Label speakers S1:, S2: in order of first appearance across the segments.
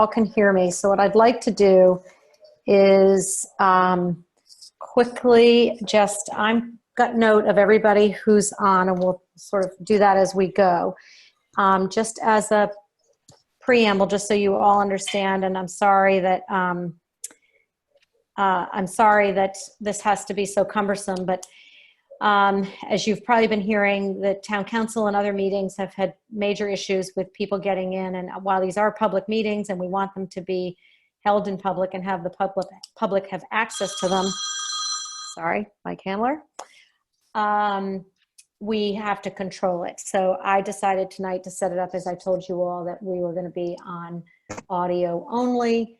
S1: all can hear me. So what I'd like to do is quickly I'm got note of everybody who's on, and we'll sort of do that as we go. Just as a preamble, just so you all understand, and I'm sorry that this has to be so cumbersome, but as you've probably been hearing, the town council and other meetings have had major issues with people getting in. And while these are public meetings and we want them to be held in public and have the public have access to them, sorry, Mike Handler, we have to control it. So I decided tonight to set it up as I told you all that we were going to be on audio only.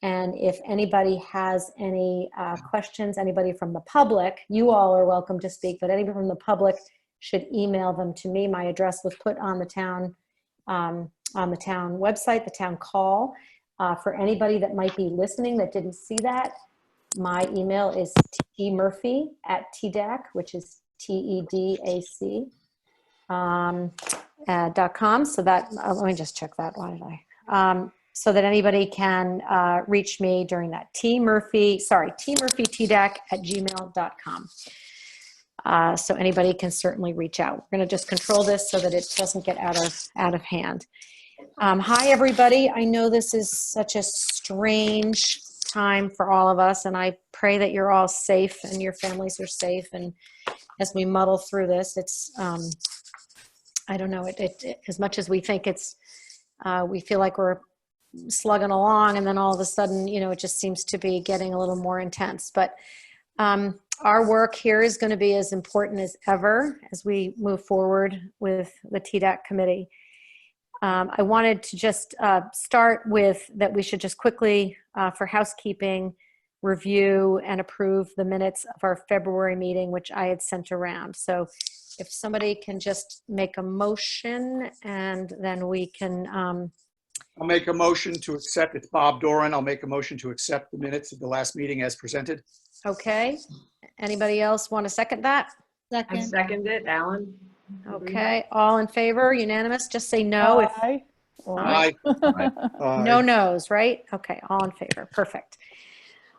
S1: And if anybody has any questions, anybody from the public, you all are welcome to speak, but anybody from the public should email them to me. My address was put on the town website, the town call. For anybody that might be listening that didn't see that, my email is tmurphy@tdac, which is TEDAC .com. So that, let me just check that. Why did I? So that anybody can reach me during that. tmurphytdac@gmail.com. So anybody can certainly reach out. We're going to just control this so that it doesn't get out of hand. Hi, everybody. I know this is such a strange time for all of us, and I pray that you're all safe and your families are safe. And as we muddle through this, it's, I don't know, as much as we think it's, we feel like we're slugging along, and then all of a sudden, you know, it just seems to be getting a little more intense. But our work here is going to be as important as ever as we move forward with the TDAC committee. I wanted to just start with that we should just quickly, for housekeeping, review and approve the minutes of our February meeting, which I had sent around. So if somebody can just make a motion, and then we can...
S2: I'll make a motion to accept. It's Bob Doran. I'll make a motion to accept the minutes of the last meeting as presented.
S1: Okay. Anybody else want to second that?
S3: Second.
S4: I second it, Alan.
S1: Okay. All in favor? Unanimous? Just say no.
S3: Aye.
S2: Aye.
S1: No no's, right? Okay. All in favor. Perfect.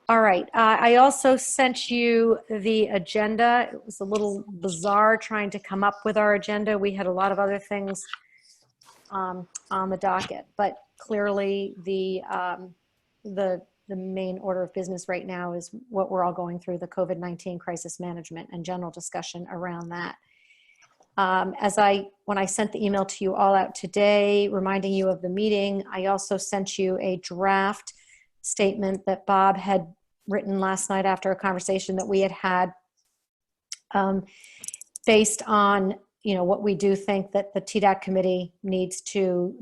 S1: All right. I also sent you the agenda. It was a little bizarre trying to come up with our agenda. We had a lot of other things on the docket, but clearly the main order of business right now is what we're all going through, the COVID-19 crisis management and general discussion around that. When I sent the email to you all out today, reminding you of the meeting, I also sent you a draft statement that Bob had written last night after a conversation that we had based on, you know, what we do think that the TDAC committee needs to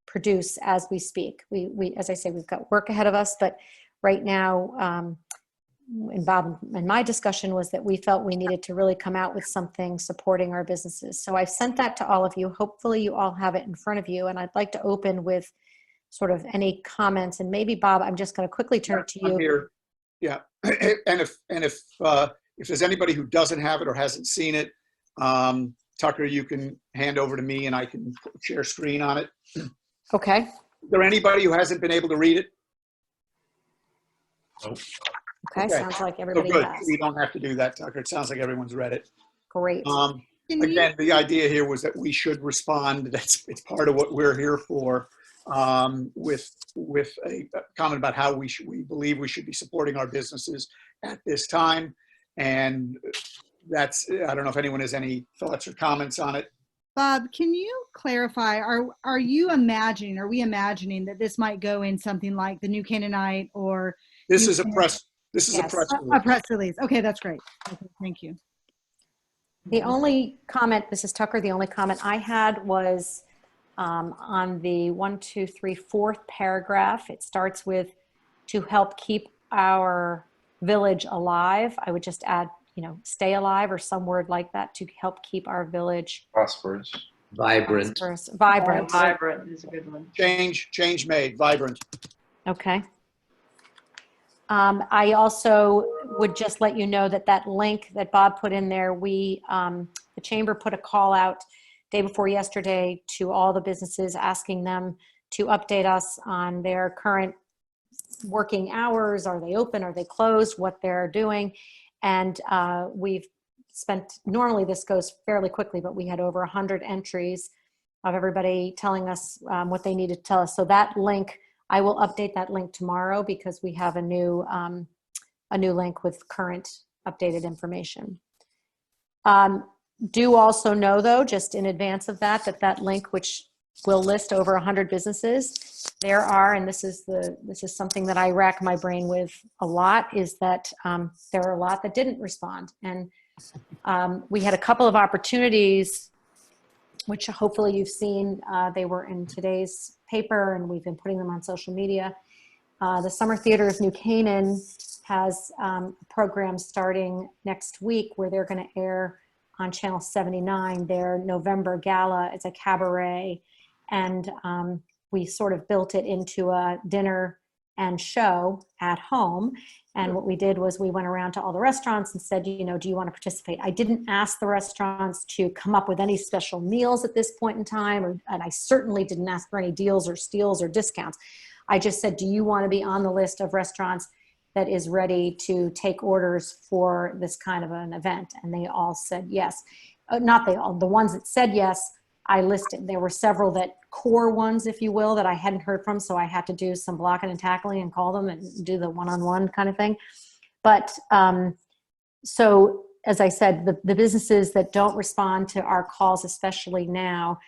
S1: produce as we speak. We, as I say, we've got work ahead of us, but right now, and Bob and my discussion was that we felt we needed to really come out with something supporting our businesses. So I've sent that to all of you. Hopefully you all have it in front of you. And I'd like to open with sort of any comments, and maybe Bob, I'm just going to quickly turn it to you.
S2: I'm here. Yeah. And if there's anybody who doesn't have it or hasn't seen it, Tucker, you can hand over to me and I can share screen on it.
S1: Okay.
S2: Is there anybody who hasn't been able to read it?
S5: Nope.
S1: Okay. Sounds like everybody
S2: good.
S1: has.
S2: We don't have to do that, Tucker. It sounds like everyone's read it.
S1: Great.
S2: Again, the idea here was that we should respond. It's part of what we're here for, with a comment about how we believe we should be supporting our businesses at this time. And that's, I don't know if anyone has any thoughts or comments on it.
S3: Bob, can you clarify, are we imagining that this might go in something like the New Canaanite or?
S2: This is a press release.
S3: A press release. Okay, that's great. Okay, thank you.
S1: The only comment, this is Tucker, the only comment I had was on the 4th paragraph. It starts with, to help keep our village alive. I would just add, you know, stay alive or some word like that, to help keep our village
S5: Prosperous.
S6: Vibrant.
S1: vibrant.
S4: Vibrant is a good one.
S2: Change made, vibrant.
S1: Okay. I also would just let you know that that link that Bob put in there, the chamber put a call out day before yesterday to all the businesses, asking them to update us on their current working hours. Are they open? Are they closed? What they're doing? And we've spent, normally this goes fairly quickly, but we had over 100 entries of everybody telling us what they need to tell us. So that link, I will update that link tomorrow because we have a new link with current updated information. Do also know though, just in advance of that, that link, which will list over 100 businesses, there are, and this is something that I rack my brain with a lot, is that there are a lot that didn't respond. And we had a couple of opportunities, which hopefully you've seen. They were in today's paper, and we've been putting them on social media. The Summer Theater of New Canaan has a program starting next week where they're going to air on Channel 79 their November gala. It's a cabaret, and we sort of built it into a dinner and show at home. And what we did was we went around to all the restaurants and said, you know, do you want to participate? I didn't ask the restaurants to come up with any special meals at this point in time, and I certainly didn't ask for any deals or steals or discounts. I just said, do you want to be on the list of restaurants that is ready to take orders for this kind of an event? And they all said yes. Not they all, the ones that said yes, I listed. There were several that core ones, if you will, that I hadn't heard from. So I had to do some blocking and tackling and call them and do the one-on-one kind of thing. But so as I said, the businesses that don't respond to our calls, especially now,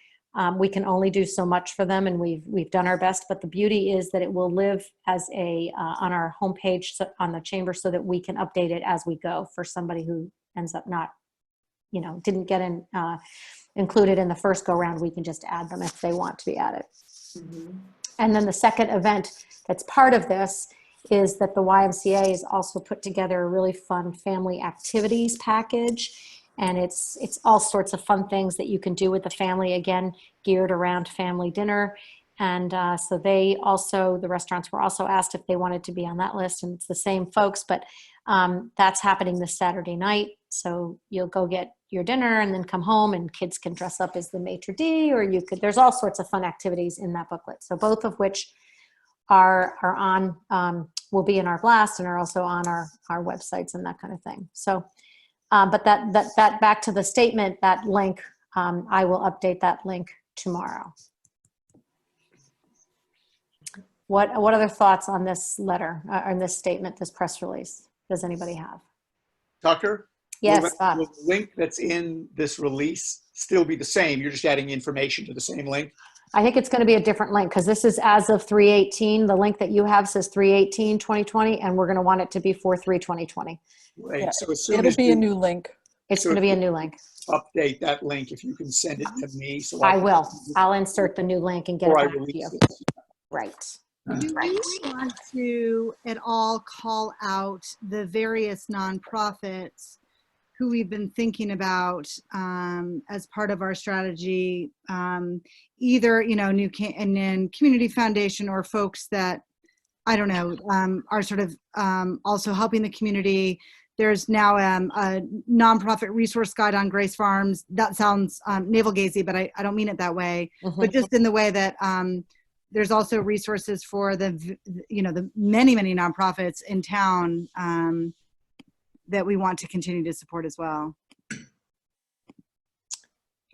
S1: we can only do so much for them, and we've done our best. But the beauty is that it will live as a on our homepage on the chamber, so that we can update it as we go for somebody who ends up not, you know, didn't get included in the first go round. We can just add them if they want to be added.
S4: Mhm.
S1: And then the second event that's part of this is that the YMCA has also put together a really fun family activities package. And it's all sorts of fun things that you can do with the family, again, geared around family dinner. And so they also, the restaurants were also asked if they wanted to be on that list, and it's the same folks, but that's happening this Saturday night. So you'll go get your dinner and then come home, and kids can dress up as the maitre d', or you could, there's all sorts of fun activities in that booklet. So both of which are on, will be in our blast and are also on our websites and that kind of thing. So, but that back to the statement, that link, I will update that link tomorrow. What other thoughts on this letter, on this statement, this press release, does anybody have?
S2: Tucker?
S1: Yes, Bob.
S2: Will the link that's in this release still be the same? You're just adding information to the same link?
S1: I think it's going to be a different link, because this is as of 3/18. The link that you have says 3/18/2020, and we're going to want it to be 4/3/2020.
S2: Right.
S5: Yeah,
S2: So as soon
S5: It'll
S2: as
S5: be a
S2: you
S5: new link.
S1: It's
S2: So
S1: going to be a
S2: if-
S1: new link.
S2: update that link, if you can send it to me. So
S1: I
S2: can-
S1: will. I'll insert the new link and get it
S2: Before I
S1: back to
S2: release
S1: you.
S2: it.
S1: Right.
S3: Do we want to at all call out the various nonprofits who we've been thinking about as part of our strategy, either, you know, New Canaan Community Foundation, or folks that, I don't know, are sort of also helping the community? There's now a nonprofit resource guide on Grace Farms. That sounds navel-gazing, but I don't mean it that way.
S1: Mhm.
S3: But just in the way that there's also resources for the, you know, the many nonprofits in town that we want to continue to support as well. I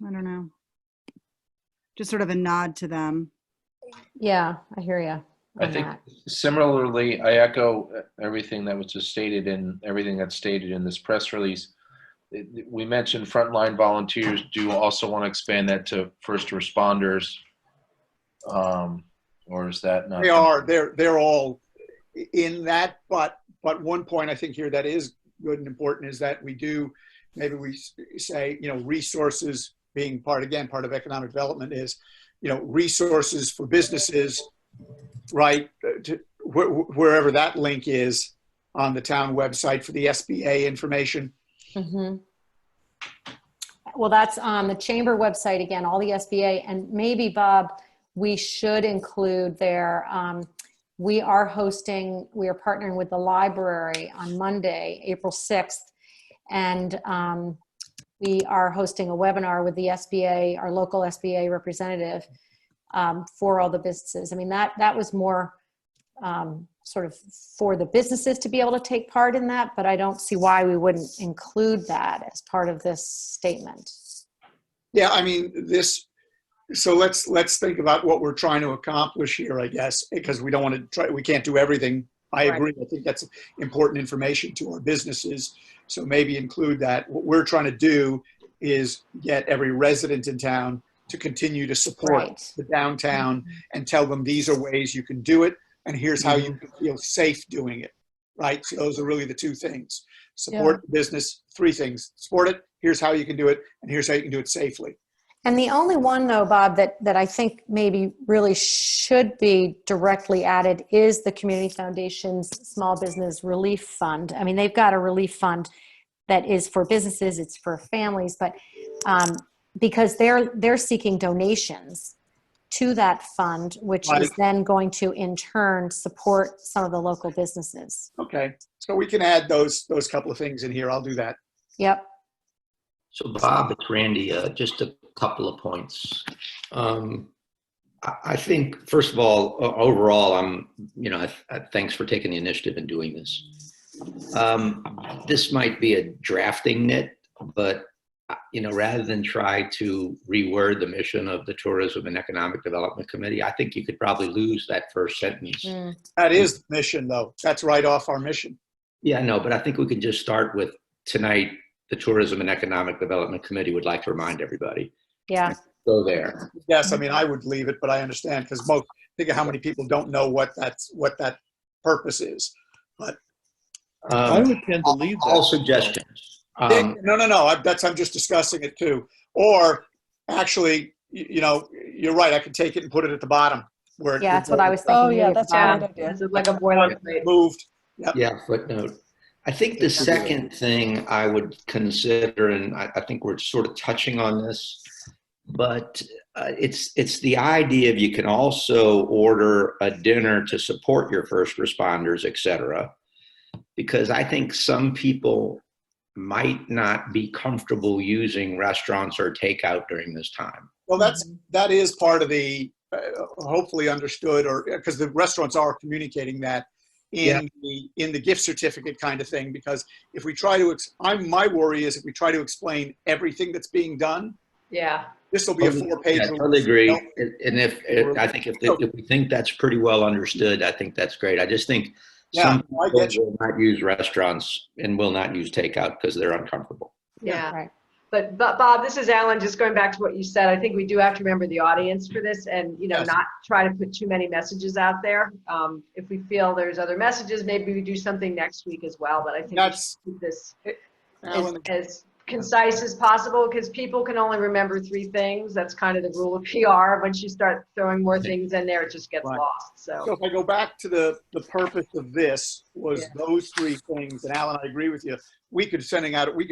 S3: don't know. Just sort of a nod to them.
S1: Yeah, I hear you.
S6: I think similarly, I echo everything that was just stated and everything that's stated in this press release. We mentioned frontline volunteers. Do you also want to expand that to first responders? Or is that not?
S2: They are, they're all in that, but one point I think here that is good and important is that we do, maybe we say, you know, resources being part of economic development is, you know, resources for businesses, right, to wherever that link is on the town website for the SBA information.
S1: Mm-hmm. Well, that's on the chamber website again, all the SBA, and maybe, Bob, we should include their, we are partnering with the library on Monday, April 6th, and we are hosting a webinar with the SBA, our local SBA representative, for all the businesses. I mean, that was more sort of for the businesses to be able to take part in that, but I don't see why we wouldn't include that as part of this statement.
S2: Yeah, I mean, so let's think about what we're trying to accomplish here, I guess, because we don't want to try, we can't do everything. I
S4: Right.
S2: agree. I think that's important information to our businesses. So maybe include that. What we're trying to do is get every resident in town to continue to support
S1: Right.
S2: the downtown and tell them these are ways you can do it. And here's how you can feel safe doing it. Right. So those are really the two things. Support the business, three things. Support it. Here's how you can do it. And here's how you can do it safely.
S1: And the only one, though, Bob, that I think maybe really should be directly added is the Community Foundation's Small Business Relief Fund. I mean, they've got a relief fund that is for businesses, it's for families, but because they're seeking donations to that fund, which is then going to, in turn, support some of the local businesses.
S2: Okay. So we can add those couple of things in here. I'll do that.
S1: Yep.
S5: So Bob, it's Randy, just a couple of points. I think, first of all, overall, thanks for taking the initiative in doing this. This might be a drafting nit, but, rather than try to reword the mission of the Tourism and Economic Development Committee, I think you could probably lose that first sentence.
S2: That is the mission, though. That's right off our mission.
S5: Yeah, no, but I think we could just start with tonight. The Tourism and Economic Development Committee would like to remind everybody.
S1: Yeah.
S5: Go there.
S2: Yes, I mean, I would leave it, but I understand because think of how many people don't know what that purpose is. But
S7: I would tend to leave that.
S5: All suggestions.
S2: no. I'm just discussing it too. Or actually, you're right. I could take it and put it at the bottom where
S1: Yeah, that's what I was thinking.
S8: Oh, yeah,
S1: maybe
S8: that's
S1: at
S8: a
S1: the
S8: great
S1: bottom.
S8: idea.
S4: This is like a boilerplate.
S2: moved.
S5: Yeah, footnote. I think the second thing I would consider, and I think we're sort of touching on this, but it's the idea of you can also order a dinner to support your first responders, et cetera, because I think some people might not be comfortable using restaurants or takeout during this time.
S2: Well, that is part of the hopefully understood, or because the restaurants are communicating that in the gift certificate kind of thing. Because if we try to, my worry is if we try to explain everything that's being done,
S4: Yeah.
S2: this will be a 4-page.
S5: I totally agree. And if we think that's pretty well understood, I think that's great. I just think some
S2: I
S5: people
S2: get you.
S5: will not use restaurants and will not use takeout because they're uncomfortable.
S4: Yeah.
S1: Right.
S4: But Bob, this is Alan, just going back to what you said, I think we do have to remember the audience for this and,
S2: Yes.
S4: not try to put too many messages out there. If we feel there's other messages, maybe we do something next week as well. But I think we should keep this
S2: Alan,
S4: as concise as possible because people can only remember 3 things. That's kind of the rule of PR. Once you start throwing more things in there, it just gets
S2: Right.
S4: lost.
S2: So
S4: So,
S2: if I go back to the purpose of this was those 3 things, and Alan, I agree with you. We could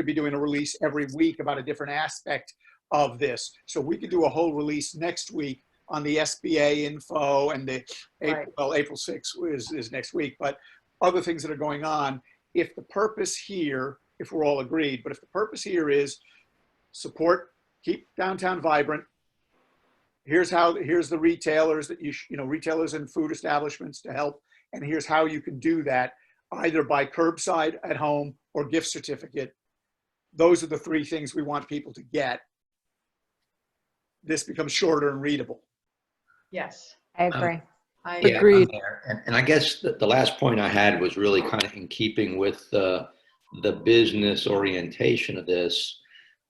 S2: be doing a release every week about a different aspect of this. So we could do a whole release next week on the SBA info and April 6th is next week, but other things that are going on. If the purpose here, if we're all agreed, but if the purpose here is support, keep downtown vibrant, here's the retailers that retailers and food establishments to help, and here's how you can do that either by curbside at home or gift certificate. Those are the 3 things we want people to get. This becomes shorter and readable.
S4: yes.
S1: I agree.
S5: Yeah,
S8: Agreed.
S5: I'm there. And I guess the last point I had was really kind of in keeping with the business orientation of this.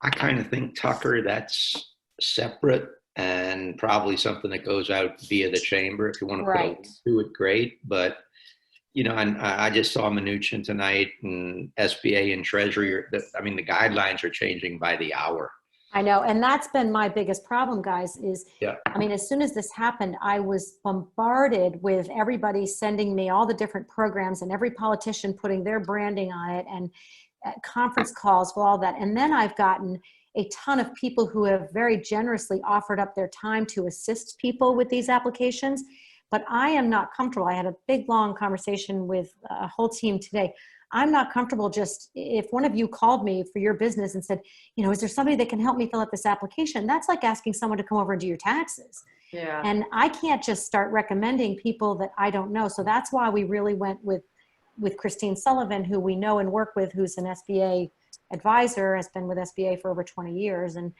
S5: I kind of think, Tucker, that's separate and probably something that goes out via the chamber. If you want to put a link to it, great. But, and I just saw Mnuchin tonight and SBA and Treasury. The guidelines are changing by the hour.
S1: I know. And that's been my biggest problem, guys, is,
S5: Yeah.
S1: as soon as this happened, I was bombarded with everybody sending me all the different programs and every politician putting their branding on it and conference calls with all that. And then I've gotten a ton of people who have very generously offered up their time to assist people with these applications. But I am not comfortable. I had a big, long conversation with a whole team today. I'm not comfortable just, if one of you called me for your business and said, is there somebody that can help me fill out this application? That's like asking someone to come over and do your taxes.
S4: Yeah.
S1: And I can't just start recommending people that I don't know. So that's why we really went with Christine Sullivan, who we know and work with, who's an SBA advisor, has been with SBA for over 20 years. And,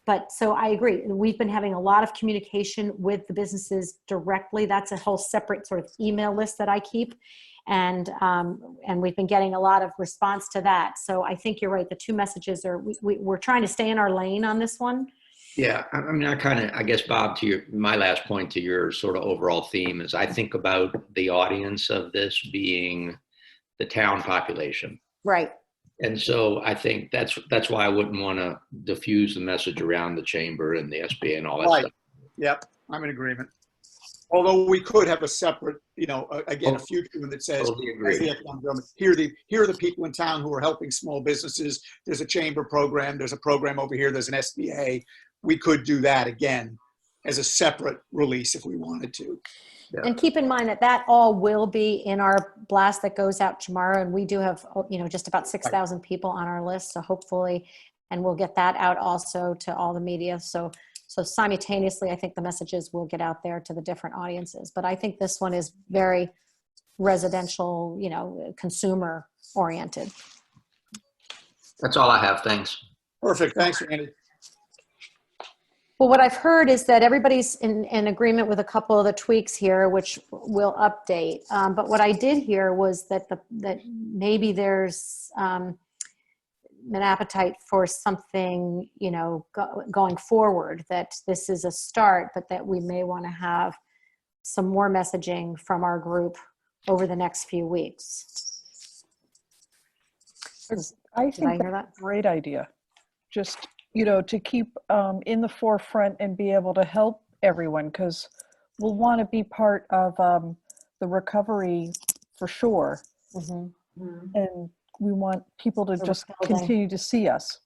S1: but so I agree. We've been having a lot of communication with the businesses directly. That's a whole separate sort of email list that I keep. And we've been getting a lot of response to that. So I think you're right. The two messages are, we're trying to stay in our lane on this one.
S5: Yeah, I mean, I guess, Bob, to my last point to your sort of overall theme is I think about the audience of this being the town population.
S1: Right.
S5: And so I think that's why I wouldn't want to diffuse the message around the chamber and the SBA and all that
S2: Right.
S5: stuff.
S2: Yep, I'm in agreement. Although we could have a separate, again, a future one that says,
S5: Totally agree.
S2: as the economic development, here are the people in town who are helping small businesses. There's a chamber program. There's a program over here. There's an SBA. We could do that again as a separate release if we wanted to.
S5: Yeah.
S1: And keep in mind that all will be in our blast that goes out tomorrow. And we do have, just about 6,000 people on our list. So hopefully, and we'll get that out also to all the media. So simultaneously, I think the messages will get out there to the different audiences. But I think this one is very residential, consumer oriented.
S5: That's all I have. Thanks.
S2: Perfect. Thanks, Randy.
S1: Well, what I've heard is that everybody's in agreement with a couple of the tweaks here, which we'll update. But what I did hear was that maybe there's an appetite for something, going forward, that this is a start, but that we may want to have some more messaging from our group over the next few weeks.
S8: I
S1: Did I
S8: think
S1: hear that?
S8: that's a great idea. Just, to keep in the forefront and be able to help everyone, because we'll want to be part of the recovery for sure.
S1: Mm-hmm.
S8: And we want people to
S1: The
S8: just
S1: rebuilding.
S8: continue to see us.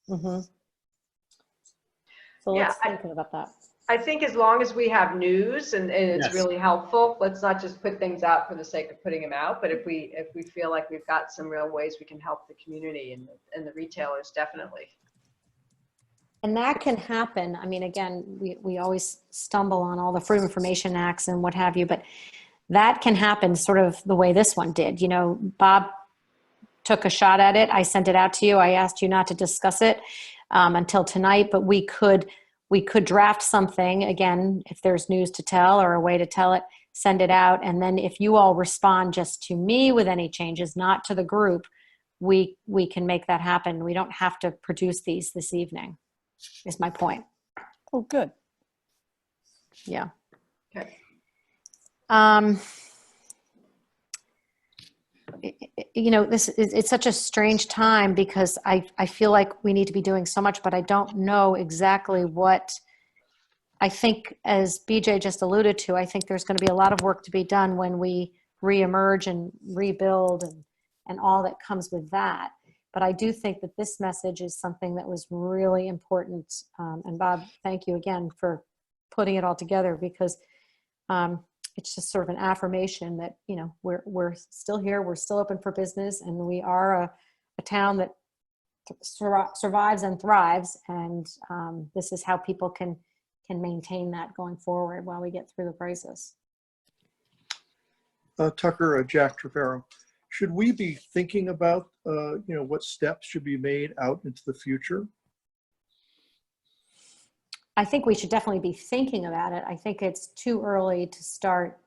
S1: Mm-hmm. So
S4: Yeah,
S1: let's think about that.
S4: I think as long as we have news and it's
S2: Yes.
S4: really helpful, let's not just put things out for the sake of putting them out. But if we feel like we've got some real ways we can help the community and the retailers, definitely.
S1: And that can happen. I mean, again, we always stumble on all the Freedom of Information Acts and what have you, but that can happen sort of the way this one did. Bob took a shot at it. I sent it out to you. I asked you not to discuss it until tonight, but we could draft something, again, if there's news to tell or a way to tell it, send it out. And then if you all respond just to me with any changes, not to the group, we can make that happen. We don't have to produce these this evening, is my point.
S8: Oh, good.
S4: Okay.
S1: Yeah. It's such a strange time because I feel like we need to be doing so much, but I don't know exactly what. I think, as BJ just alluded to, I think there's going to be a lot of work to be done when we reemerge and rebuild and all that comes with that. But I do think that this message is something that was really important. And Bob, thank you again for putting it all together, because it's just sort of an affirmation that, we're still here, we're still open for business, and we are a town that survives and thrives. And this is how people can maintain that going forward while we get through the crisis.
S7: Tucker, Jack Trevero, should we be thinking about, what steps should be made out into the future?
S1: I think we should definitely be thinking about it. I think it's too early to start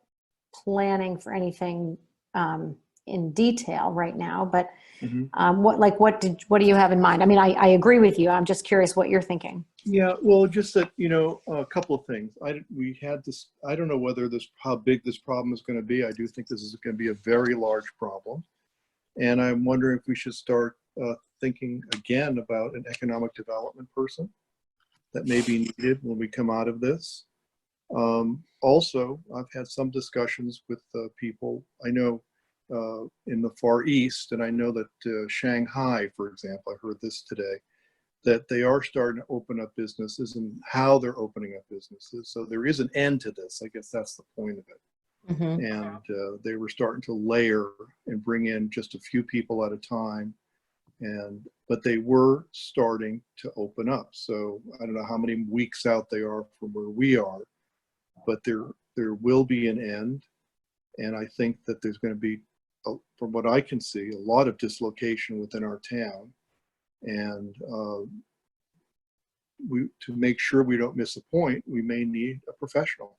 S1: planning for anything in detail right now. But what do you have in mind? I mean, I agree with you. I'm just curious what you're thinking.
S7: Yeah, well, just that, a couple of things. We had this, I don't know how big this problem is going to be. I do think this is going to be a very large problem. And I'm wondering if we should start thinking again about an economic development person that may be needed when we come out of this. Also, I've had some discussions with people I know in the Far East, and I know that Shanghai, for example, I heard this today, that they are starting to open up businesses and how they're opening up businesses. So there is an end to this. I guess that's the point of it. And they were starting to layer and bring in just a few people at a time But they were starting to open up. So I don't know how many weeks out they are from where we are, but there will be an end. And I think that there's going to be, from what I can see, a lot of dislocation within our town. And to make sure we don't miss a point, we may need a professional.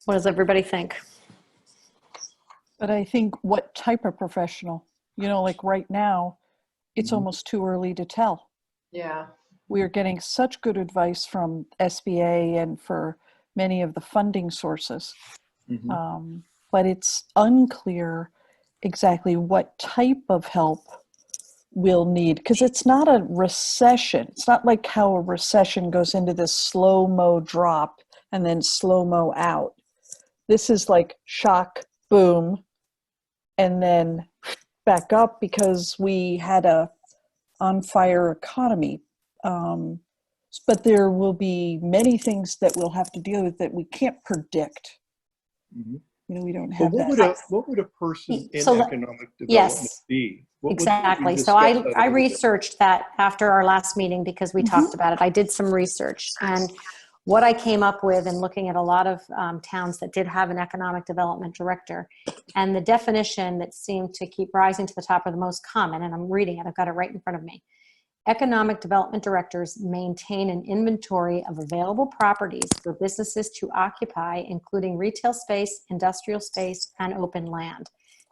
S1: What does everybody think?
S8: But I think what type of professional? You know, like right now, it's almost too early to tell.
S4: Yeah.
S8: We are getting such good advice from SBA and for many of the funding sources. But it's unclear exactly what type of help we'll need, because it's not a recession. It's not like how a recession goes into this slow-mo drop and then slow-mo out. This is like shock, boom, and then back up because we had a on-fire economy. But there will be many things that we'll have to deal with that we can't predict. You know, we don't have that.
S7: What would a person in
S1: So
S7: economic development
S1: yes.
S7: be?
S1: Exactly. So I researched that after our last meeting because we talked about it. I did some research, and what I came up with in looking at a lot of towns that did have an economic development director, and the definition that seemed to keep rising to the top of the most common, and I'm reading it, I've got it right in front of me. Economic development directors maintain an inventory of available properties for businesses to occupy, including retail space, industrial space, and open land.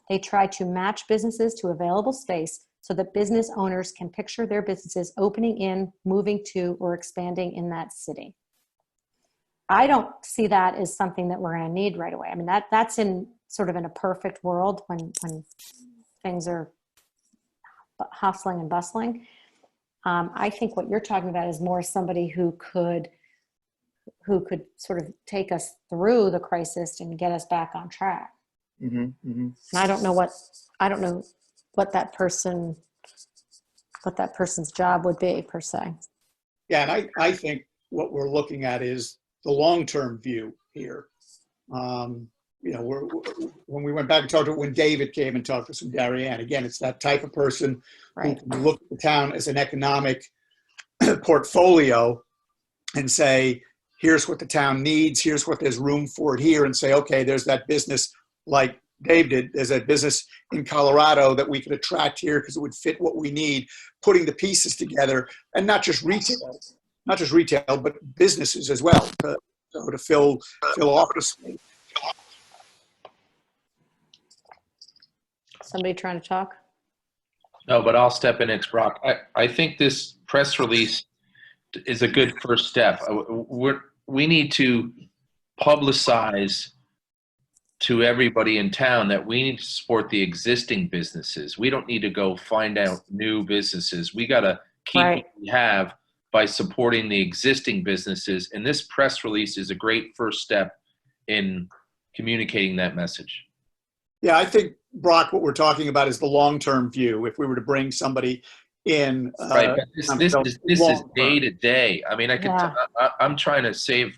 S1: They try to match businesses to available space so that business owners can picture their businesses opening in, moving to, or expanding in that city. I don't see that as something that we're going to need right away. I mean, that's in sort of in a perfect world when things are hustling and bustling. I think what you're talking about is more somebody who could sort of take us through the crisis and get us back on track. And I don't know what that person's job would be per se.
S2: Yeah, and I think what we're looking at is the long-term view here. You know, when we went back and talked to, when David came and talked to us from Darien, again, it's that type of person
S1: Right.
S2: who can look at the town as an economic portfolio and say, here's what the town needs, here's what there's room for it here, and say, okay, there's that business like Dave did, there's a business in Colorado that we could attract here because it would fit what we need, putting the pieces together, and not just retail, but businesses as well, to fill office space.
S1: Somebody trying to talk?
S6: No, but I'll step in. It's Brock. I think this press release is a good first step. We need to publicize to everybody in town that we need to support the existing businesses. We don't need to go find out new businesses. We got to keep what we have by supporting the existing businesses. And this press release is a great first step in communicating that message.
S2: Yeah, I think, Brock, what we're talking about is the long-term view. If we were to bring somebody in,
S6: right, but this is day to day. I mean, I'm trying to save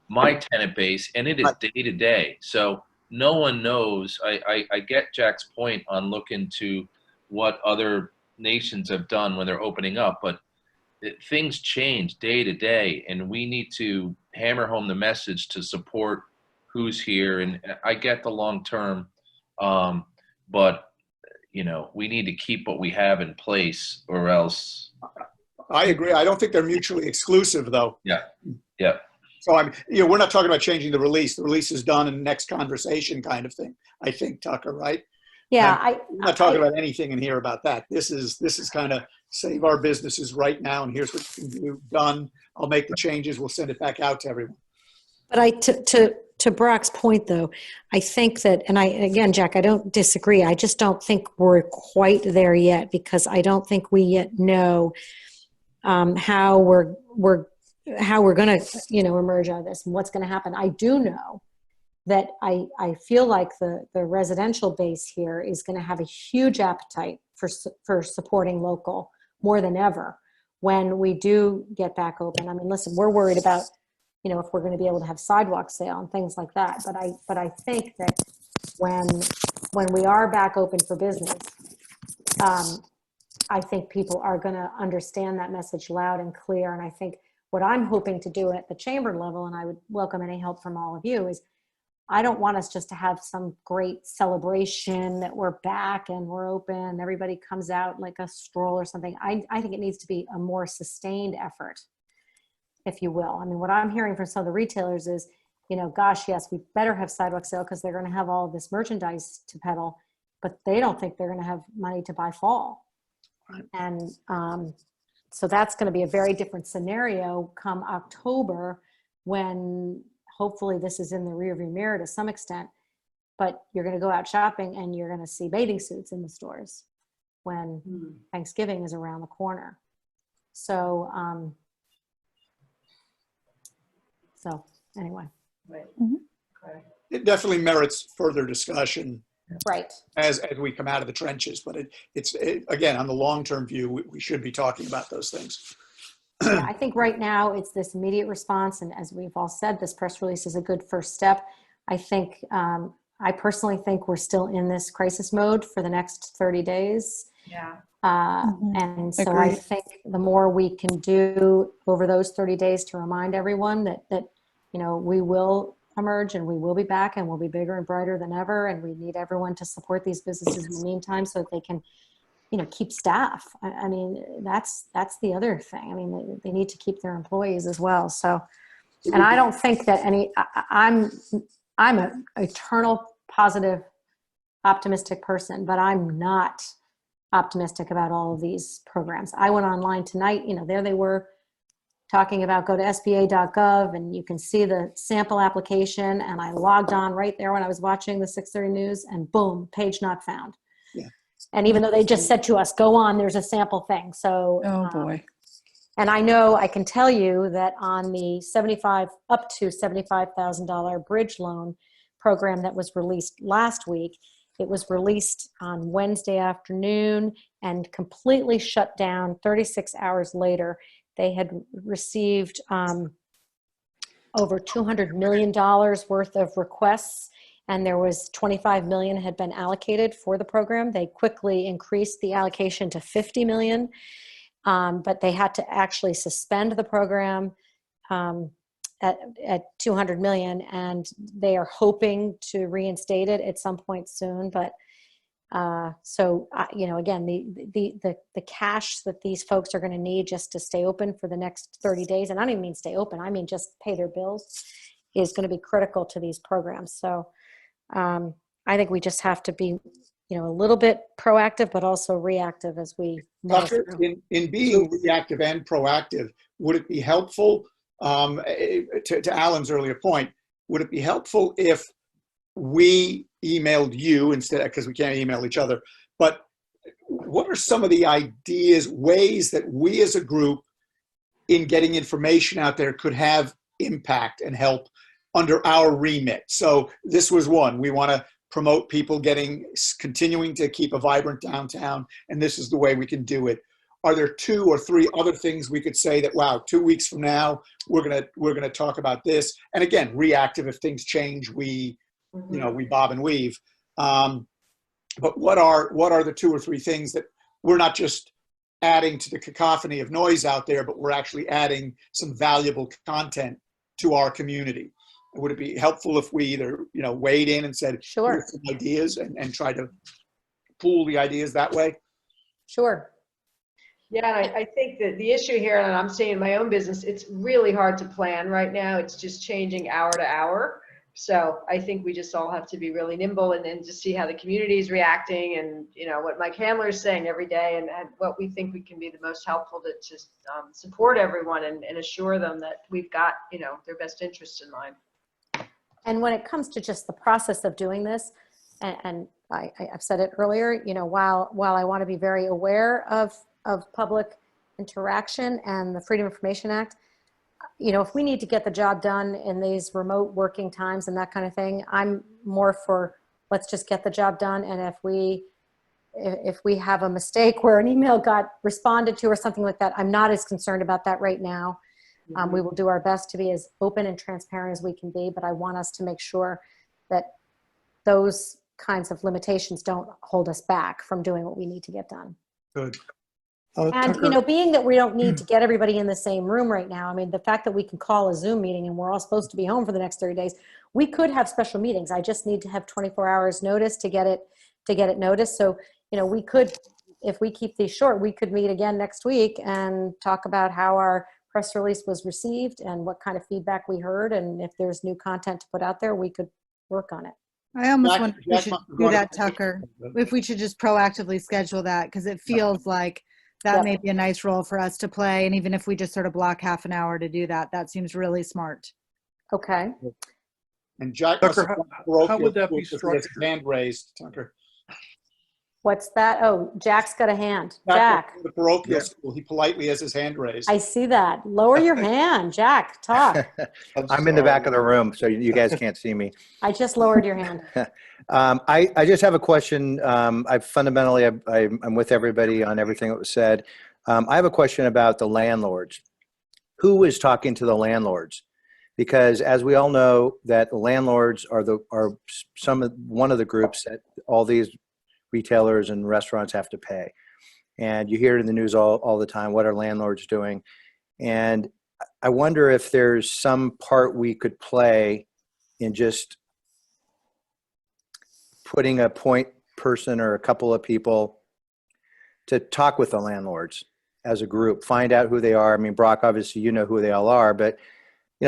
S6: my tenant base, and it is day to day. So no one knows. I get Jack's point on looking to what other nations have done when they're opening up, but things change day to day, and we need to hammer home the message to support who's here. And I get the long term. But you know, we need to keep what we have in place, or else.
S2: I agree. I don't think they're mutually exclusive, though.
S6: Yeah.
S2: So we're not talking about changing the release. The release is done in the next conversation, kind of thing. I think, Tucker, right?
S1: Yeah,
S2: we're not talking about anything in here about that. This is kind of save our businesses right now, and here's what you can do. Done. I'll make the changes. We'll send it back out to everyone.
S1: But to Brock's point, though, I think that, and again, Jack, I don't disagree. I just don't think we're quite there yet, because I don't think we yet know how we're going to, emerge out of this and what's going to happen. I do know that I feel like the residential base here is going to have a huge appetite for supporting local more than ever when we do get back open. I mean, listen, we're worried about, if we're going to be able to have sidewalk sale and things like that. But I think that when when we are back open for business, I think people are going to understand that message loud and clear. And I think what I'm hoping to do at the chamber level, and I would welcome any help from all of you, is I don't want us just to have some great celebration that we're back and we're open, everybody comes out like a stroll or something. I think it needs to be a more sustained effort, if you will. I mean, what I'm hearing from some of the retailers is, you know, gosh, yes, we better have sidewalk sale because they're going to have all of this merchandise to peddle, but they don't think they're going to have money to buy fall.
S2: Right.
S1: And so that's going to be a very different scenario come October, when hopefully this is in the rearview mirror to some extent, but you're going to go out shopping and you're going to see bathing suits in the stores when Thanksgiving is around the corner. So, anyway.
S4: Right. Okay.
S2: It definitely merits further discussion
S1: Right.
S2: as we come out of the trenches, but it's again, on the long-term view, we should be talking about those things.
S1: Yeah, I think right now it's this immediate response. And as we've all said, this press release is a good first step. I think, I personally think we're still in this crisis mode for the next 30 days.
S4: Yeah.
S1: And so I
S8: Agreed.
S1: think the more we can do over those 30 days to remind everyone that, you know, we will emerge and we will be back and we'll be bigger and brighter than ever. And we need everyone to support these businesses in the meantime so that they can, you know, keep staff. I mean, that's the other thing. I mean, they need to keep their employees as well. So, and I don't think that I'm an eternal positive, optimistic person, but I'm not optimistic about all of these programs. I went online tonight, you know, there they were talking about go to sba.gov and you can see the sample application. And I logged on right there when I was watching the 6:30 news and boom, page not found.
S2: Yeah.
S1: And even though they just said to us, go on, there's a sample thing. So,
S8: Oh, boy.
S1: and I know I can tell you that on the up to $75,000 bridge loan program that was released last week, it was released on Wednesday afternoon and completely shut down 36 hours later. They had received over $200 million worth of requests, and there was $25 million had been allocated for the program. They quickly increased the allocation to $50 million, but they had to actually suspend the program at $200 million, and they are hoping to reinstate it at some point soon. But you know, again, the cash that these folks are going to need just to stay open for the next 30 days, and I don't even mean stay open, I mean just pay their bills, is going to be critical to these programs. So I think we just have to be, you know, a little bit proactive, but also reactive as we move
S2: Tucker,
S1: through.
S2: in being reactive and proactive, would it be helpful, to Alan's earlier point, would it be helpful if we emailed you instead, because we can't email each other, but what are some of the ideas, ways that we as a group in getting information out there could have impact and help under our remit? So this was one. We want to promote people continuing to keep a vibrant downtown, and this is the way we can do it. Are there 2 or 3 other things we could say that, wow, 2 weeks from now, we're gonna talk about this? And again, reactive, if things change, we bob and weave. But what are the 2 or 3 things that we're not just adding to the cacophony of noise out there, but we're actually adding some valuable content to our community? Would it be helpful if we either, you know, weighed in and said,
S1: Sure.
S2: here's some ideas and try to pool the ideas that way?
S1: Sure.
S4: Yeah, and I think that the issue here, and I'm seeing in my own business, it's really hard to plan right now. It's just changing hour to hour. So I think we just all have to be really nimble and just see how the community is reacting, and, you know, what Mike Handler is saying every day, and what we think we can be the most helpful to just support everyone and assure them that we've got, you know, their best interests in mind.
S1: And when it comes to just the process of doing this, and I've said it earlier, you know, while I want to be very aware of public interaction and the Freedom of Information Act, you know, if we need to get the job done in these remote working times and that kind of thing, I'm more for let's just get the job done. And if we have a mistake where an email got responded to or something like that, I'm not as concerned about that right now. We will do our best to be as open and transparent as we can be, but I want us to make sure that those kinds of limitations don't hold us back from doing what we need to get done.
S2: Good.
S1: And,
S7: Tucker,
S1: being that we don't need to get everybody in the same room right now, I mean, the fact that we can call a Zoom meeting and we're all supposed to be home for the next 30 days, we could have special meetings. I just need to have 24 hours notice to get it noticed. So, we could, if we keep these short, we could meet again next week and talk about how our press release was received and what kind of feedback we heard. And if there's new content to put out there, we could work on it.
S3: I almost
S2: Jack-
S3: wonder if we
S2: Jack
S3: should
S2: must have
S3: do
S2: brought
S3: that,
S2: it-
S3: Tucker. If we should just proactively schedule that, because it feels like that
S1: Yep.
S3: may be a nice role for us to play. And even if we just sort of block half an hour to do that, that seems really smart.
S1: Okay.
S2: And Jack must
S7: Tucker,
S2: have
S7: how would that be
S2: because he has his
S7: structured?
S2: hand raised, Tucker.
S1: What's that? Oh, Jack's got a hand.
S2: Jack,
S1: Jack,
S2: the parochial
S7: Yeah.
S2: school, he politely has his hand raised.
S1: I see that. Lower your hand. Jack, talk.
S9: I'm in the back of the room, so you guys can't see me.
S1: I just lowered your hand.
S9: I just have a question. I'm with everybody on everything that was said. I have a question about the landlords. Who is talking to the landlords? Because as we all know, that the landlords are one of the groups that all these retailers and restaurants have to pay. And you hear it in the news all the time. What are landlords doing? And I wonder if there's some part we could play in just putting a point person or a couple of people to talk with the landlords as a group, find out who they are. I mean, Brock, obviously, you know who they all are, but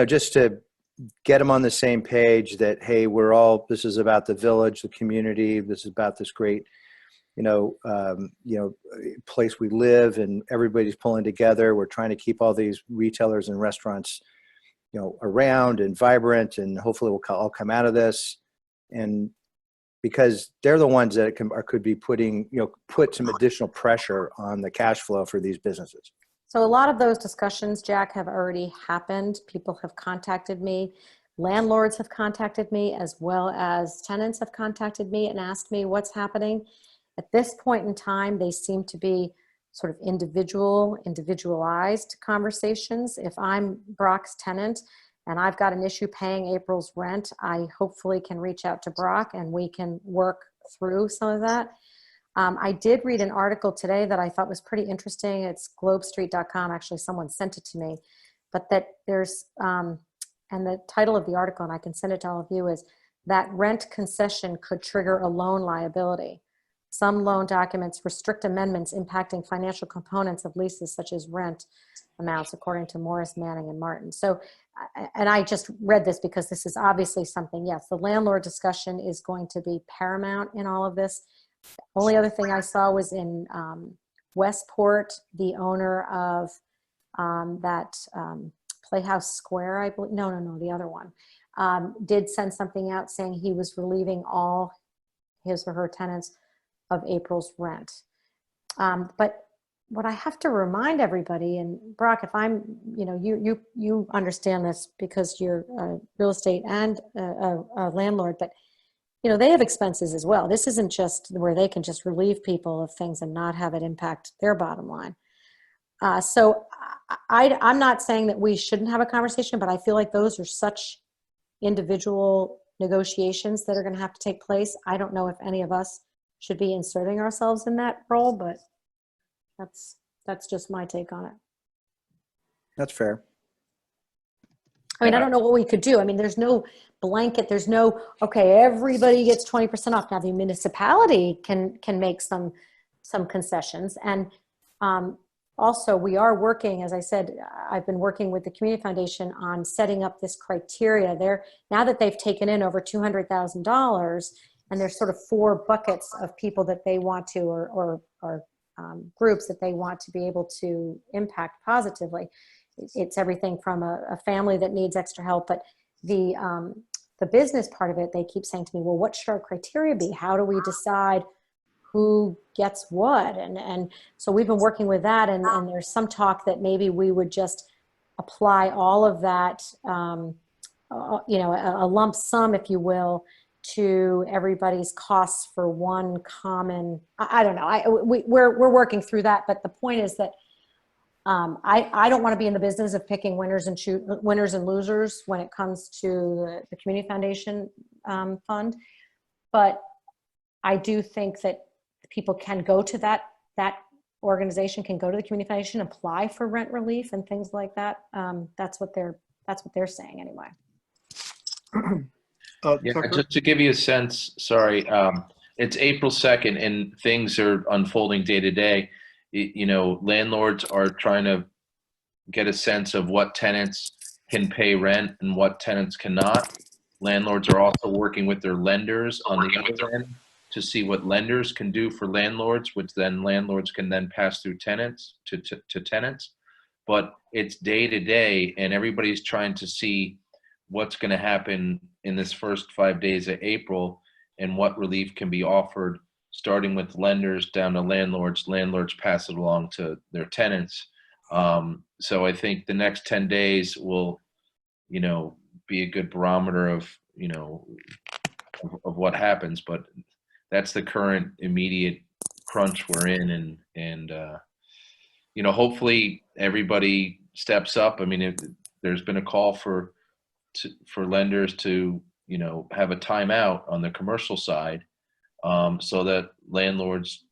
S9: just to get them on the same page that, hey, this is about the village, the community, this is about this great, place we live, and everybody's pulling together. We're trying to keep all these retailers and restaurants, around and vibrant, and hopefully we'll all come out of this. And because they're the ones that could be put some additional pressure on the cash flow for these businesses.
S1: So a lot of those discussions, Jack, have already happened. People have contacted me. Landlords have contacted me, as well as tenants have contacted me and asked me what's happening. At this point in time, they seem to be sort of individualized conversations. If I'm Brock's tenant and I've got an issue paying April's rent, I hopefully can reach out to Brock and we can work through some of that. I did read an article today that I thought was pretty interesting. It's globestreet.com. Actually, someone sent it to me. But that there's, and the title of the article, and I can send it to all of you, is that rent concession could trigger a loan liability. Some loan documents restrict amendments impacting financial components of leases, such as rent amounts, according to Morris, Manning, and Martin. So, and I just read this because this is obviously something, yes, the landlord discussion is going to be paramount in all of this. Only other thing I saw was in Westport, the owner of that Playhouse Square, I believe, no, the other one, did send something out saying he was relieving all his or her tenants of April's rent. But what I have to remind everybody, and Brock, if I'm, you understand this because you're a real estate and a landlord, but they have expenses as well. This isn't just where they can just relieve people of things and not have it impact their bottom line. So I'm not saying that we shouldn't have a conversation, but I feel like those are such individual negotiations that are going to have to take place. I don't know if any of us should be inserting ourselves in that role, but that's just my take on it.
S9: That's fair.
S1: I mean, I don't know what we could do. I mean, there's no blanket, there's no, okay, everybody gets 20% off. Now the municipality can make some concessions. And also we are working, as I said, I've been working with the Community Foundation on setting up this criteria there. Now that they've taken in over $200,000, and there's sort of 4 buckets of people that they want to, or groups that they want to be able to impact positively. It's everything from a family that needs extra help, but the business part of it, they keep saying to me, well, what should our criteria be? How do we decide who gets what? And so we've been working with that, and there's some talk that maybe we would just apply all of that, a lump sum, if you will, to everybody's costs for one common, I don't know. We're working through that, but the point is that I don't want to be in the business of picking winners and losers when it comes to the Community Foundation fund. But I do think that people can go to that organization, can go to the community foundation, apply for rent relief and things like that. That's what they're saying anyway.
S6: Yeah,
S7: Tucker?
S6: just to give you a sense, sorry, it's April 2nd and things are unfolding day to day. You know, landlords are trying to get a sense of what tenants can pay rent and what tenants cannot. Landlords are also working with their lenders on the other end to see what lenders can do for landlords, which then landlords can then pass through tenants to tenants. But it's day to day, and everybody's trying to see what's going to happen in this first 5 days of April and what relief can be offered, starting with lenders down to landlords. Landlords pass it along to their tenants. So I think the next 10 days will, you know, be a good barometer of, you know, of what happens. But that's the current immediate crunch we're in, and you know, hopefully everybody steps up. I mean, there's been a call for lenders to, you know, have a timeout on the commercial side, so that landlords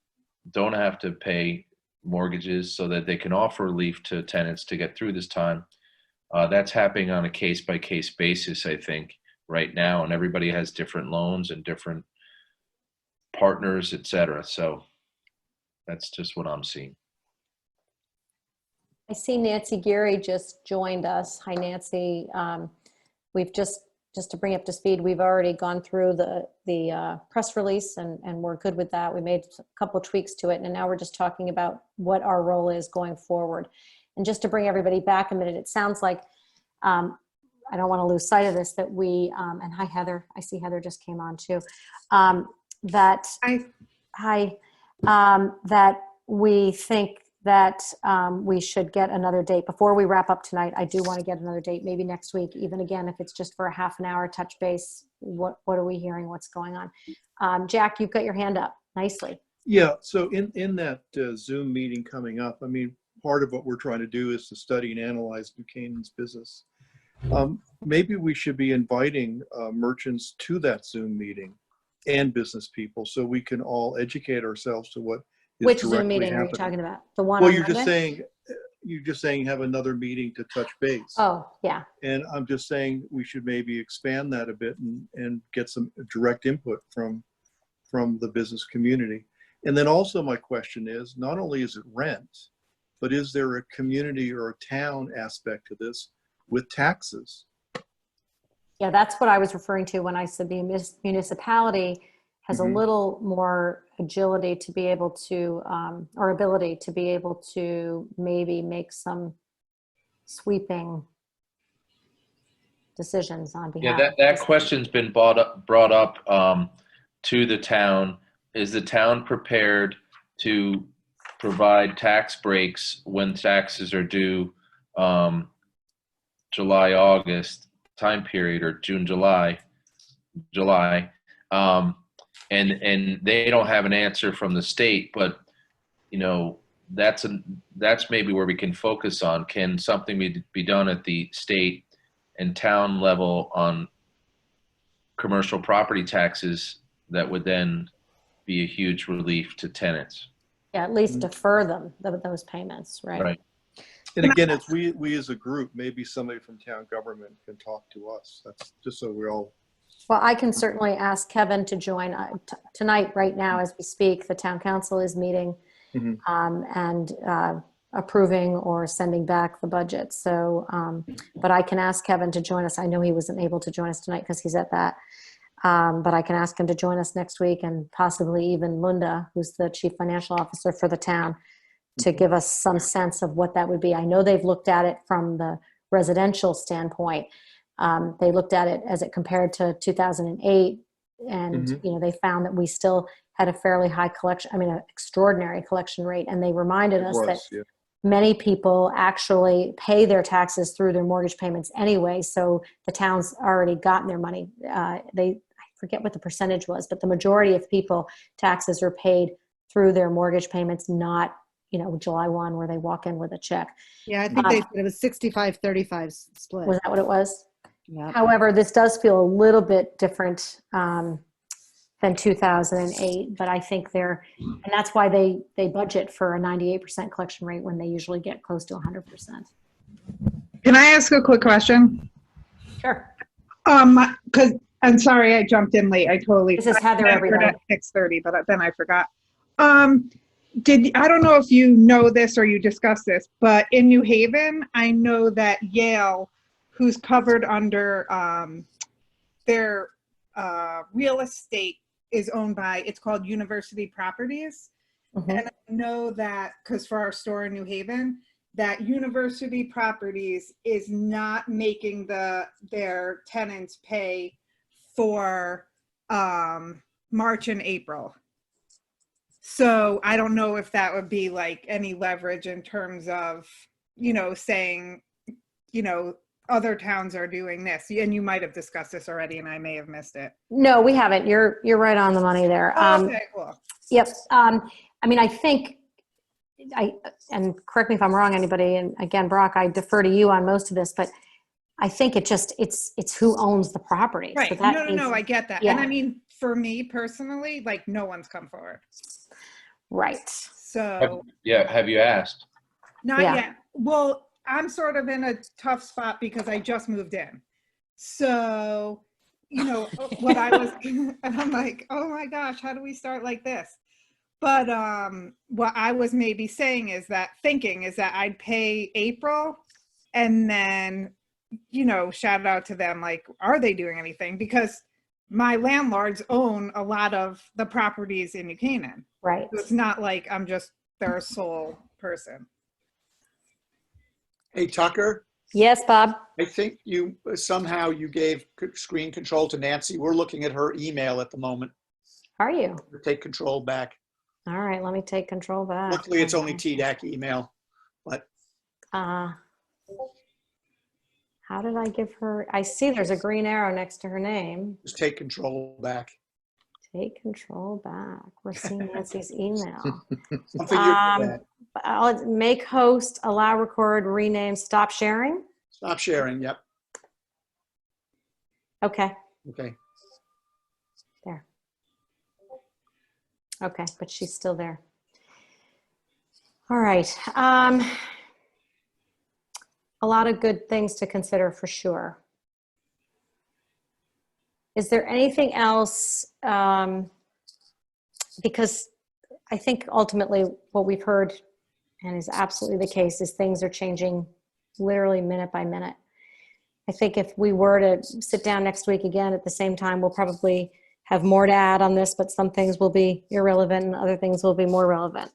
S6: don't have to pay mortgages, so that they can offer relief to tenants to get through this time. That's happening on a case-by-case basis, I think, right now, and everybody has different loans and different partners, et cetera. So that's just what I'm seeing.
S1: I see Nancy Geary just joined us. Hi, Nancy. We've just to bring up to speed, we've already gone through the press release and we're good with that. We made a couple of tweaks to it, and now we're just talking about what our role is going forward. And just to bring everybody back a minute, it sounds like, I don't want to lose sight of this, that we, and hi, Heather. I see Heather just came on too. That we think that we should get another date before we wrap up tonight. I do want to get another date, maybe next week, even again, if it's just for a half an hour touch base. What are we hearing? What's going on? Jack, you've got your hand up nicely.
S7: Yeah, so in that Zoom meeting coming up, I mean, part of what we're trying to do is to study and analyze Buchanan's business. Maybe we should be inviting merchants to that Zoom meeting and business people, so we can all educate ourselves to what is
S1: Which
S7: directly
S1: Zoom meeting are you
S7: happening.
S1: talking about? The one
S7: Well,
S1: on
S7: you're just
S1: Monday?
S7: saying have another meeting to touch base.
S1: Oh, yeah.
S7: And I'm just saying we should maybe expand that a bit and get some direct input from the business community. And then also my question is, not only is it rent, but is there a community or a town aspect to this with taxes?
S1: Yeah, that's what I was referring to when I said the municipality has a little more agility to be able to, or ability to be able to maybe make some sweeping decisions on behalf.
S6: Yeah, that question's been brought up to the town. Is the town prepared to provide tax breaks when taxes are due July, August time period, or June, July? And they don't have an answer from the state, but you know, that's maybe where we can focus on. Can something be done at the state and town level on commercial property taxes that would then be a huge relief to tenants?
S1: Yeah, at least defer them, those payments, right?
S6: Right.
S7: And again, it's we as a group, maybe somebody from town government can talk to us. That's just so we all.
S1: Well, I can certainly ask Kevin to join tonight, right now, as we speak. The town council is meeting and approving or sending back the budget. So, but I can ask Kevin to join us. I know he wasn't able to join us tonight because he's at that. But I can ask him to join us next week, and possibly even Linda, who's the chief financial officer for the town, to give us some sense of what that would be. I know they've looked at it from the residential standpoint. They looked at it as it compared to 2008, and you know, they found that we still had a fairly high collection, an extraordinary collection rate. And they reminded us that many people actually pay their taxes through their mortgage payments anyway. So the town's already gotten their money. I forget what the percentage was, but the majority of people, taxes are paid through their mortgage payments, not, you know, July 1 where they walk in with a check.
S3: Yeah, I think they said it was 65-35 split.
S1: Was that what it was?
S3: Yeah.
S1: However, this does feel a little bit different than 2008, but I think and that's why they budget for a 98% collection rate when they usually get close to 100%.
S10: Can I ask a quick question?
S1: Sure.
S10: Because I'm sorry I jumped in late. I totally.
S1: This is Heather,
S10: I heard
S1: everybody.
S10: at 6:30, but then I forgot. I don't know if you know this or you discussed this, but in New Haven, I know that Yale, who's covered under their real estate, is owned by, it's called University Properties.
S1: Mhm.
S10: And I know that, because for our store in New Haven, that University Properties is not making their tenants pay for March and April. So I don't know if that would be like any leverage in terms of, saying, other towns are doing this. And you might have discussed this already and I may have missed it.
S1: No, we haven't. You're right on the money there.
S10: Okay, cool.
S1: Yep. I mean, I think, and correct me if I'm wrong, anybody, and again, Brock, I defer to you on most of this, but I think it's who owns the property.
S10: Right.
S1: So that
S10: No, I get that.
S1: Yeah.
S10: And I mean, for me personally, like no one's come forward.
S1: Right.
S10: So
S6: Have you asked?
S10: not
S1: Yeah.
S10: yet. Well, I'm sort of in a tough spot because I just moved in. So, what I was, and I'm like, oh my gosh, how do we start like this? But what I was maybe thinking is that I'd pay April and then, shout out to them, like, are they doing anything? Because my landlords own a lot of the properties in New Canaan.
S1: Right.
S10: So it's not like I'm just their sole person.
S2: Hey, Tucker,
S1: Yes, Bob.
S2: I think you gave screen control to Nancy. We're looking at her email at the moment.
S1: How are you?
S2: Take control back.
S1: All right. Let me take control back.
S2: Luckily, it's only TDAC email, but
S1: How did I give her? I see there's a green arrow next to her name.
S2: just take control back.
S1: Take control back. We're seeing Nancy's email.
S2: Something you're good at.
S1: I'll make host, allow record, rename, stop sharing.
S2: Stop sharing. Yep.
S1: Okay.
S2: Okay.
S1: There. Okay, but she's still there. All right. A lot of good things to consider for sure. Is there anything else? Because I think ultimately what we've heard, and is absolutely the case, is things are changing literally minute by minute. I think if we were to sit down next week again at the same time, we'll probably have more to add on this, but some things will be irrelevant and other things will be more relevant.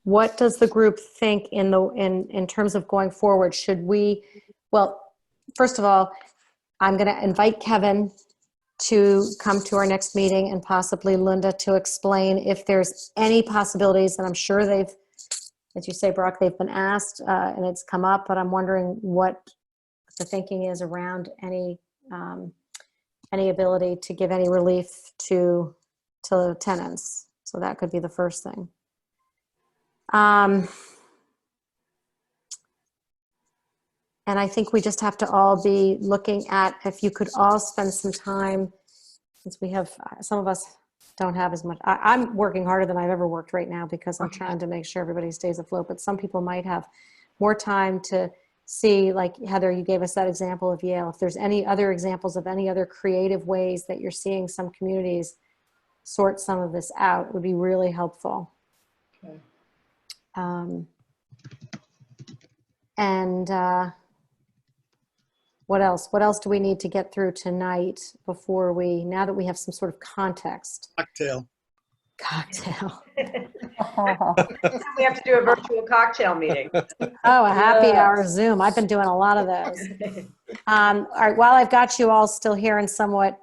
S1: What does the group think in terms of going forward? Should we, well, first of all, I'm going to invite Kevin to come to our next meeting and possibly Linda to explain if there's any possibilities, and I'm sure they've, as you say, Brock, they've been asked and it's come up, but I'm wondering what the thinking is around any ability to give any relief to tenants. So that could be the first thing. And I think we just have to all be looking at, if you could all spend some time, since we have, some of us don't have as much. I'm working harder than I've ever worked right now because I'm trying to make sure everybody stays afloat, but some people might have more time to see, like Heather, you gave us that example of Yale. If there's any other examples of any other creative ways that you're seeing some communities sort some of this out, it would be really helpful.
S4: Okay.
S1: What else? What else do we need to get through tonight before now that we have some sort of context?
S2: Cocktail.
S1: Cocktail.
S4: We have to do a virtual cocktail meeting.
S1: Oh, a happy
S4: Yes.
S1: hour Zoom. I've been doing a lot of those. All right, while I've got you all still here and somewhat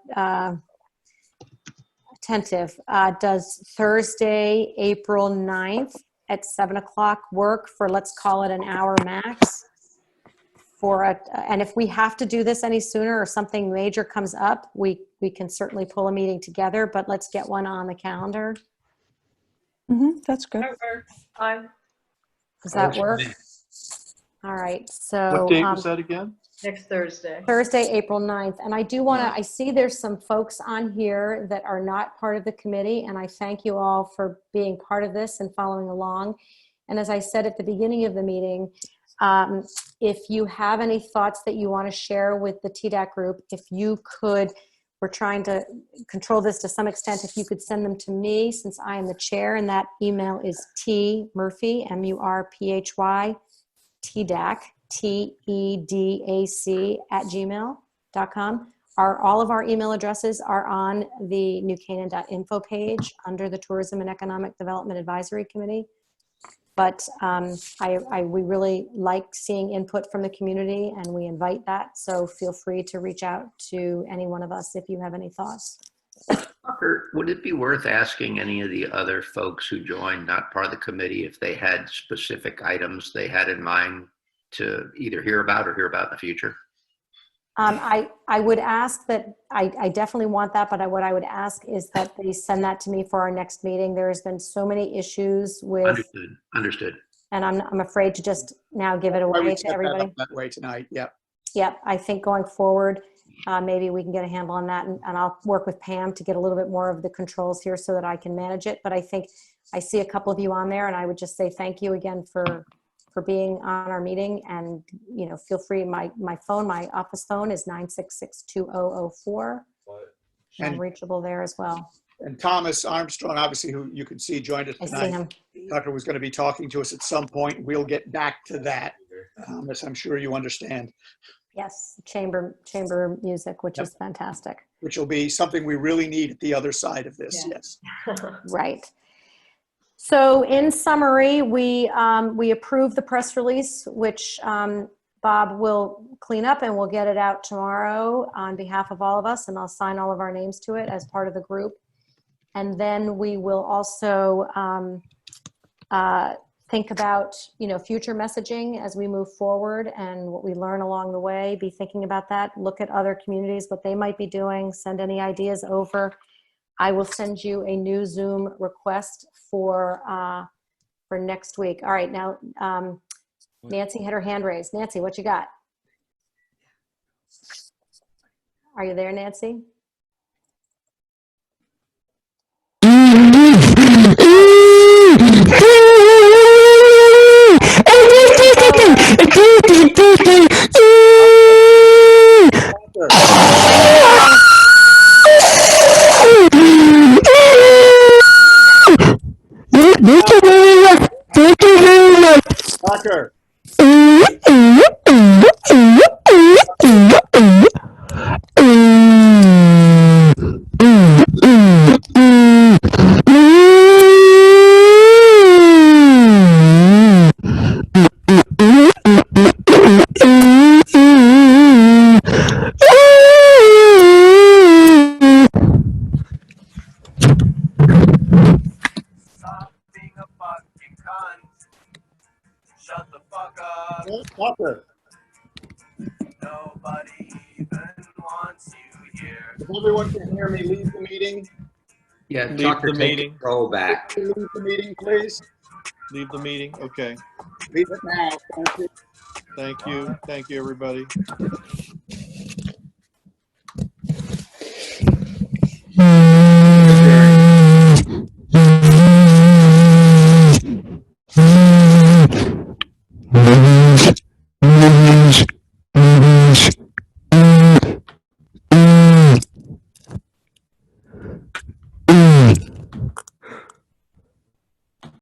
S1: attentive, does Thursday, April 9th at 7 o'clock work for, let's call it an hour max? And if we have to do this any sooner or something major comes up, we can certainly pull a meeting together, but let's get one on the calendar.
S8: That's good.
S4: That works. Fine.
S1: Does that
S5: Works for
S1: work?
S5: me.
S1: All right, so.
S7: What date was that again?
S4: Next Thursday.
S1: Thursday, April 9th. And I do want to, I see there's some folks on here that are not part of the committee, and I thank you all for being part of this and following along. And as I said at the beginning of the meeting, if you have any thoughts that you want to share with the TDAC group, if you could, we're trying to control this to some extent, if you could send them to me, since I am the chair, and that email is tmurphy, M-U-R-P-H-Y, TDAC, TEDAC @gmail.com. All of our email addresses are on the newcanaan.info page under the Tourism and Economic Development Advisory Committee. But we really like seeing input from the community, and we invite that. So feel free to reach out to any one of us if you have any thoughts.
S5: Tucker, would it be worth asking any of the other folks who joined, not part of the committee, if they had specific items they had in mind to either hear about or hear about in the future?
S1: I would ask that, I definitely want that, but what I would ask is that they send that to me for our next meeting. There has been so many issues with,
S5: Understood.
S1: and I'm afraid to just now give it
S2: Why we
S1: away
S2: set
S1: to
S2: that
S1: everybody.
S2: up that way tonight, yeah.
S1: Yep, I think going forward, maybe we can get a handle on that, and I'll work with Pam to get a little bit more of the controls here so that I can manage it. But I think I see a couple of you on there, and I would just say thank you again for being on our meeting. And, you know, feel free, my phone, my office phone is 966-2004. I'm reachable there as well.
S2: And Thomas Armstrong, obviously, who you can see joined us
S1: I see
S2: tonight.
S1: him.
S2: Tucker was going to be talking to us at some point. We'll get back to that, as I'm sure you understand,
S1: Yes, chamber music, which is fantastic.
S2: which will be something we really need at the other side of this,
S4: Yeah.
S2: yes.
S1: Right. So in summary, we approved the press release, which Bob will clean up, and we'll get it out tomorrow on behalf of all of us, and I'll sign all of our names to it as part of the group. And then we will also think about, you know, future messaging as we move forward and what we learn along the way. Be thinking about that. Look at other communities, what they might be doing. Send any ideas over. I will send you a new Zoom request for next week. All right, now Nancy had her hand raised. Nancy, what you got? Are you there, Nancy?
S2: Tucker,
S11: Stop being a fucking cunt. Shut the fuck up.
S2: Tucker,
S11: Nobody even wants you here.
S2: if everyone can hear me, leave the meeting.
S5: Yeah,
S7: Leave
S5: Tucker,
S7: the
S5: take
S7: meeting.
S5: control back.
S2: Leave the meeting, please.
S7: Leave the meeting? Okay.
S2: Leave it now. Thank you.
S7: Thank you. Thank you, everybody.